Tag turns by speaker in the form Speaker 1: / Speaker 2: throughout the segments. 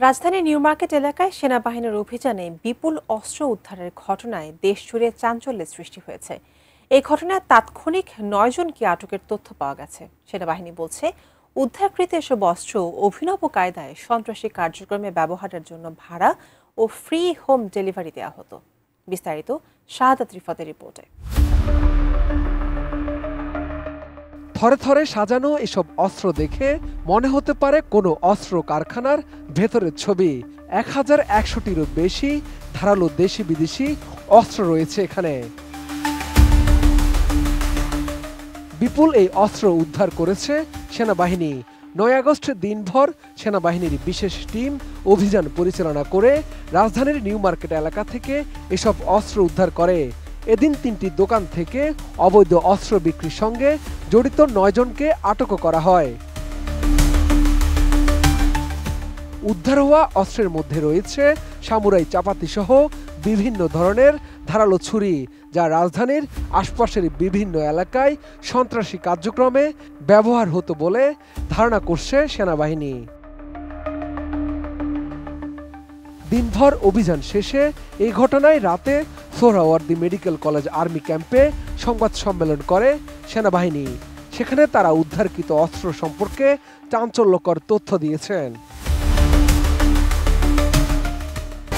Speaker 1: রাজধানীর new market এলাকায় সেনাবাহিনীর অভিযানে বিপুল অস্ত্র উদ্ধারের ঘটনায় দেশজুড়ে চাঞ্চল্যের সৃষ্টি হয়েছে। এই ঘটনায় তাৎক্ষণিক ৯ জনকে আটকের তথ্য পাওয়া গেছে। সেনাবাহিনী বলছে, উদ্ধারকৃত এসব অস্ত্র অভিনব কায়দায় সন্ত্রাসী কার্যক্রমে ব্যবহারের জন্য ভাড়া ও ফ্রি হোম ডেলিভারি দেওয়া হতো। বিস্তারিত শাহাদাত রিফাতের রিপোর্টে।
Speaker 2: থরে থরে সাজানো এসব অস্ত্র দেখে মনে হতে পারে কোনো অস্ত্র কারখানার ভেতরের ছবি। ১,১০০টিরও বেশি ধারালো দেশি বিদেশি অস্ত্র রয়েছে এখানে। বিপুল এই অস্ত্র উদ্ধার করেছে সেনাবাহিনী। ৯ আগস্ট দিনভর সেনাবাহিনীর বিশেষ টিম অভিযান পরিচালনা করে রাজধানীর নিউ মার্কেট এলাকা থেকে এসব অস্ত্র উদ্ধার করে। এদিন ৩টি দোকান থেকে অবৈধ অস্ত্র বিক্রির সঙ্গে জড়িত ৯ জনকে আটকও করা হয়। উদ্ধার হওয়া অস্ত্রের মধ্যে রয়েছে সামুরাই চাপাতি সহ বিভিন্ন ধরনের ধারালো ছুরি, যা রাজধানীর আশপাশের বিভিন্ন এলাকায় সন্ত্রাসী কার্যক্রমে ব্যবহার হতো বলে ধারণা করছে সেনাবাহিনী। দিনভর অভিযান শেষে এই ঘটনায় রাতে সোহরাওয়ার্দী মেডিকেল কলেজ আর্মি ক্যাম্পে সংবাদ সম্মেলন করে সেনাবাহিনী। সেখানে তারা উদ্ধারকৃত অস্ত্র সম্পর্কে চাঞ্চল্যকর তথ্য দিয়েছেন।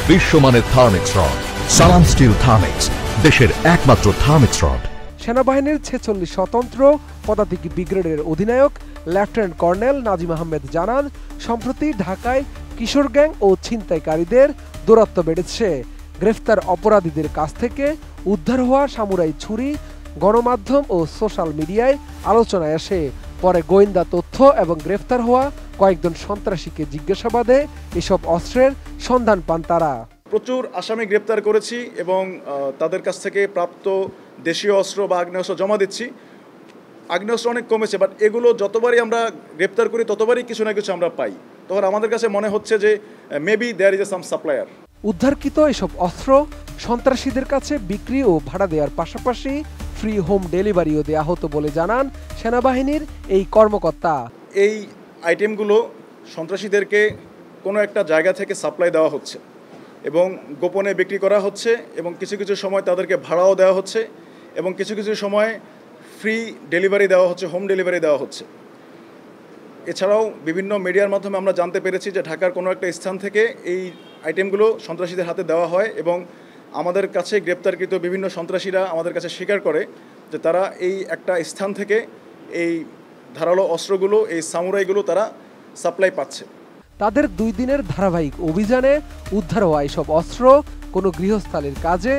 Speaker 3: বিশ্বমানের থার্মিক্স রড, সালাম স্টিল থার্মিক্স, দেশের একমাত্র থার্মিক্স রড।
Speaker 2: সেনাবাহিনীর ৪৬ স্বতন্ত্র পদাতিক ব্রিগেডের অধিনায়ক লেফটেন্যান্ট কর্নেল নাজিম আহমেদ জানান, সম্প্রতি ঢাকায় কিশোর গ্যাং ও ছিনতাইকারীদের দৌরাত্ম্য বেড়েছে। গ্রেফতার অপরাধীদের কাছ থেকে উদ্ধার হওয়া সামুরাই ছুরি গণমাধ্যম ও সোশ্যাল মিডিয়ায় আলোচনায় আসে। পরে গোয়েন্দা তথ্য এবং গ্রেফতার হওয়া কয়েকজন সন্ত্রাসীকে জিজ্ঞাসাবাদে এসব অস্ত্রের সন্ধান পান তারা।
Speaker 4: প্রচুর আসামি গ্রেপ্তার করেছি এবং তাদের কাছ থেকে প্রাপ্ত দেশীয় অস্ত্র বা আগ্নেয়াস্ত্র জমা দিচ্ছি। আগ্নেয়াস্ত্র অনেক কমেছে, বাট এগুলো যতবারই আমরা গ্রেপ্তার করি ততবারই কিছু না কিছু আমরা পাই। তখন আমাদের কাছে মনে হচ্ছে যে maybe there is some supplier.
Speaker 2: উদ্ধারকৃত এসব অস্ত্র সন্ত্রাসীদের কাছে বিক্রি ও ভাড়া দেওয়ার পাশাপাশি ফ্রি হোম ডেলিভারিও দেওয়া হতো বলে জানান সেনাবাহিনীর এই কর্মকর্তা।
Speaker 4: এই আইটেমগুলো সন্ত্রাসীদেরকে কোনো একটা জায়গা থেকে সাপ্লাই দেওয়া হচ্ছে এবং গোপনে বিক্রি করা হচ্ছে এবং কিছু কিছু সময় তাদেরকে ভাড়াও দেওয়া হচ্ছে এবং কিছু কিছু সময় ফ্রি ডেলিভারি দেওয়া হচ্ছে, হোম ডেলিভারি দেওয়া হচ্ছে। এছাড়াও বিভিন্ন মিডিয়ার মাধ্যমে আমরা জানতে পেরেছি যে ঢাকার কোনো একটা স্থান থেকে এই আইটেমগুলো সন্ত্রাসীদের হাতে দেওয়া হয় এবং আমাদের কাছে গ্রেপ্তারকৃত বিভিন্ন সন্ত্রাসীরা আমাদের কাছে স্বীকার করে যে তারা এই একটা স্থান থেকে এই ধারালো অস্ত্রগুলো, এই সামুরাইগুলো তারা সাপ্লাই পাচ্ছে।
Speaker 2: তাদের 2 দিনের ধারাবাহিক অভিযানে উদ্ধার হওয়া এসব অস্ত্র কোনো গৃহস্থালির কাজে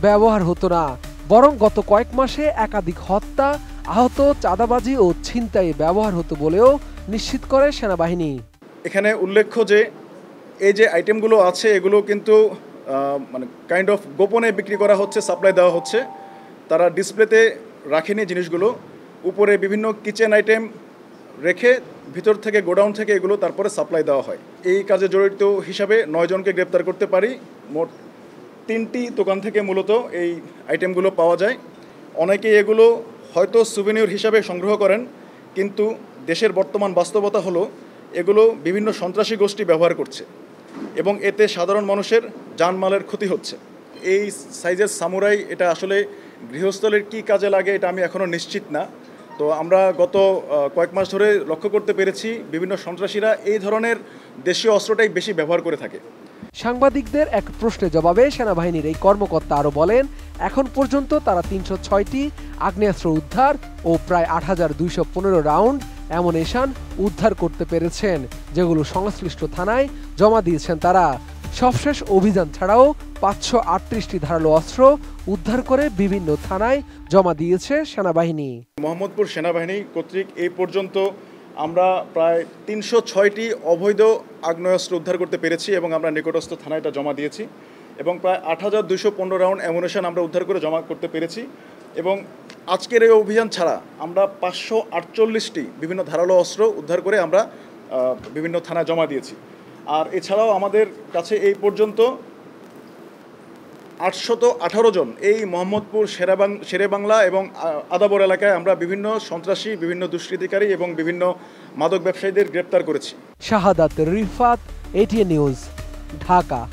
Speaker 2: ব্যবহার হতো না, বরং গত কয়েক মাসে একাধিক হত্যা, আহত, চাঁদাবাজি ও ছিনতাইয়ে ব্যবহার হতো বলেও নিশ্চিত করে সেনাবাহিনী।
Speaker 4: এখানে উল্লেখ্য যে এই যে আইটেমগুলো আছে এগুলো কিন্তু মানে কাইন্ড অফ গোপনে বিক্রি করা হচ্ছে, সাপ্লাই দেওয়া হচ্ছে। তারা ডিসপ্লেতে রাখেনি জিনিসগুলো, উপরে বিভিন্ন কিচেন আইটেম রেখে ভিতর থেকে গোডাউন থেকে এগুলো তারপরে সাপ্লাই দেওয়া হয়। এই কাজে জড়িত হিসাবে 9 জনকে গ্রেপ্তার করতে পারি। মোট 3টি দোকান থেকে মূলত এই আইটেমগুলো পাওয়া যায়। অনেকেই এগুলো হয়তো সুভেনির হিসাবে সংগ্রহ করেন, কিন্তু দেশের বর্তমান বাস্তবতা হলো এগুলো বিভিন্ন সন্ত্রাসী গোষ্ঠী ব্যবহার করছে এবং এতে সাধারণ মানুষের জানমালের ক্ষতি হচ্ছে। এই সাইজের সামুরাই এটা আসলে গৃহস্থলের কী কাজে লাগে এটা আমি এখনও নিশ্চিত না। তো আমরা গত কয়েক মাস ধরে লক্ষ্য করতে পেরেছি বিভিন্ন সন্ত্রাসীরা এই ধরনের দেশীয় অস্ত্রটাই বেশি ব্যবহার করে থাকে।
Speaker 2: সাংবাদিকদের এক প্রশ্নের জবাবে সেনাবাহিনীর এই কর্মকর্তা আরও বলেন, এখন পর্যন্ত তারা ৩০৬টি আগ্নেয়াস্ত্র উদ্ধার ও প্রায় ৮,২১৫ রাউন্ড অ্যামুনেশন উদ্ধার করতে পেরেছেন, যেগুলো সংশ্লিষ্ট থানায় জমা দিয়েছেন তারা। সবশেষ অভিযান ছাড়াও ৫৩৮টি ধারালো অস্ত্র উদ্ধার করে বিভিন্ন থানায় জমা দিয়েছে সেনাবাহিনী।
Speaker 4: মোহাম্মদপুর সেনাবাহিনী কর্তৃক এই পর্যন্ত আমরা প্রায় ৩০৬টি অবৈধ আগ্নেয়াস্ত্র উদ্ধার করতে পেরেছি এবং আমরা নিকটস্থ থানায় এটা জমা দিয়েছি এবং প্রায় ৮,২১৫ রাউন্ড অ্যামুনেশন আমরা উদ্ধার করে জমা করতে পেরেছি। এবং আজকের এই অভিযান ছাড়া আমরা ৫৪৮টি বিভিন্ন ধারালো অস্ত্র উদ্ধার করে আমরা বিভিন্ন থানায় জমা দিয়েছি। আর এছাড়াও আমাদের কাছে এই পর্যন্ত ৮১৮ জন এই মোহাম্মদপুর শেরেবাংলা এবং আদাবর এলাকায় আমরা বিভিন্ন সন্ত্রাসী, বিভিন্ন দুষ্কৃতিকারী এবং বিভিন্ন মাদক ব্যবসায়ীদের গ্রেপ্তার করেছি।
Speaker 2: শাহাদাত রিফাত, এটিএন নিউজ, ঢাকা।